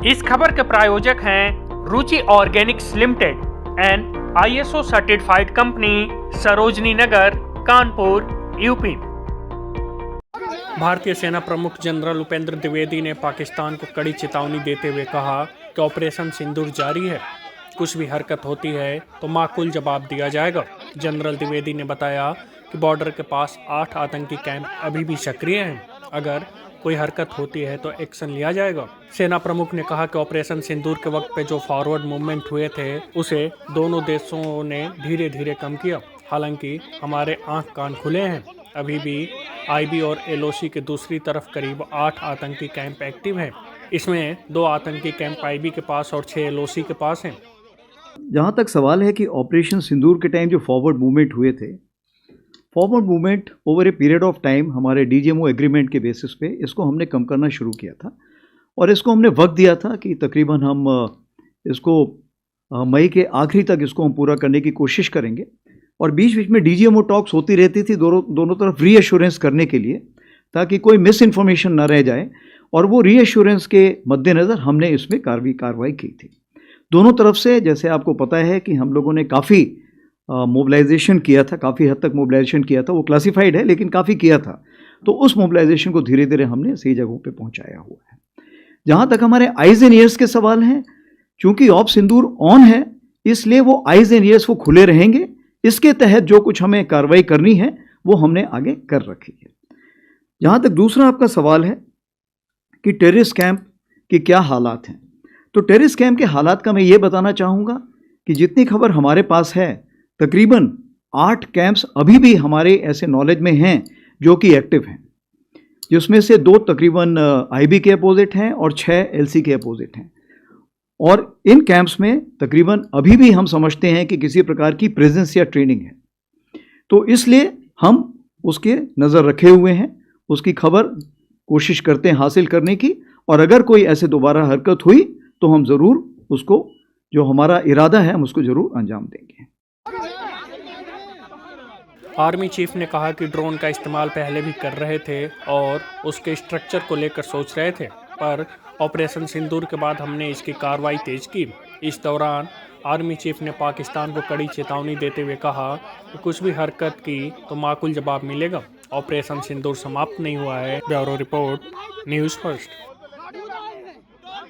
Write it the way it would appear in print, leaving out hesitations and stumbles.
इस खबर के प्रायोजक हैं Ruchi organics limited and ISO certified company, Sarojini Nagar, Kanpur, UP. भारतीय सेना प्रमुख जनरल उपेंद्र द्विवेदी ने पाकिस्तान को कड़ी चेतावनी देते हुए कहा कि ऑपरेशन सिंदूर जारी है, कुछ भी हरकत होती है तो माकूल जवाब दिया जाएगा। जनरल द्विवेदी ने बताया कि बॉर्डर के पास 8 आतंकी कैंप अभी भी सक्रिय हैं, अगर कोई हरकत होती है तो एक्शन लिया जाएगा। सेना प्रमुख ने कहा कि ऑपरेशन सिंदूर के वक्त पे जो फॉरवर्ड मूवमेंट हुए थे उसे दोनों देशों ने धीरे धीरे कम किया। हालांकि हमारे आंख कान खुले हैं, अभी भी IB और LOC के दूसरी तरफ करीब 8 आतंकी कैंप एक्टिव हैं। इसमें 2 आतंकी कैंप IB के पास और 6 LOC के पास हैं। जहाँ तक सवाल है कि ऑपरेशन सिंदूर के टाइम जो फॉरवर्ड मूवमेंट हुए थे, forward movement over a period of time हमारे DGMO एग्रीमेंट के बेसिस पे इसको हमने कम करना शुरू किया था और इसको हमने वक्त दिया था कि तकरीबन हम इसको मई के आखिरी तक इसको हम पूरा करने की कोशिश करेंगे। और बीच बीच में DGMO टॉक्स होती रहती थी दोनों तरफ रीएश्योरेंस करने के लिए, ताकि कोई मिस इन्फॉर्मेशन ना रह जाए, और वो रीएश्योरेंस के मद्देनज़र हमने इसमें कार्रवाई की थी दोनों तरफ से। जैसे आपको पता है कि हम लोगों ने काफ़ी मोबिलाइजेशन किया था, काफ़ी हद तक मोबिलाइजेशन किया था, वो क्लासिफाइड है लेकिन काफ़ी किया था, तो उस मोबिलाइजेशन को धीरे धीरे हमने सही जगहों पे पहुंचाया हुआ है। जहाँ तक हमारे आइज़ एंड ईयर्स के सवाल हैं, चूंकि ऑप सिंदूर ऑन है इसलिए वो आइज़ एंड ईयर्स वो खुले रहेंगे। इसके तहत जो कुछ हमें कार्रवाई करनी है वो हमने आगे कर रखी है। जहाँ तक दूसरा आपका सवाल है कि टेररिस्ट कैंप के क्या हालात हैं, तो टेररिस्ट कैंप के हालात का मैं ये बताना चाहूँगा कि जितनी खबर हमारे पास है, तकरीबन 8 कैंप्स अभी भी हमारे ऐसे नॉलेज में हैं जो कि एक्टिव हैं, जिसमें से 2 तकरीबन IB के अपोजिट हैं और 6 LC के अपोजिट हैं। और इन कैंप्स में तकरीबन अभी भी हम समझते हैं कि किसी प्रकार की प्रेजेंस या ट्रेनिंग है, तो इसलिए हम उसके नज़र रखे हुए हैं, उसकी खबर कोशिश करते हैं हासिल करने की, और अगर कोई ऐसे दोबारा हरकत हुई तो हम ज़रूर उसको, जो हमारा इरादा है, हम उसको ज़रूर अंजाम देंगे। आर्मी चीफ ने कहा कि ड्रोन का इस्तेमाल पहले भी कर रहे थे और उसके स्ट्रक्चर को लेकर सोच रहे थे, पर ऑपरेशन सिंदूर के बाद हमने इसकी कार्रवाई तेज की। इस दौरान आर्मी चीफ ने पाकिस्तान को कड़ी चेतावनी देते हुए कहा कि कुछ भी हरकत की तो माकूल जवाब मिलेगा। ऑपरेशन सिंदूर समाप्त नहीं हुआ है। Bureau report, news first.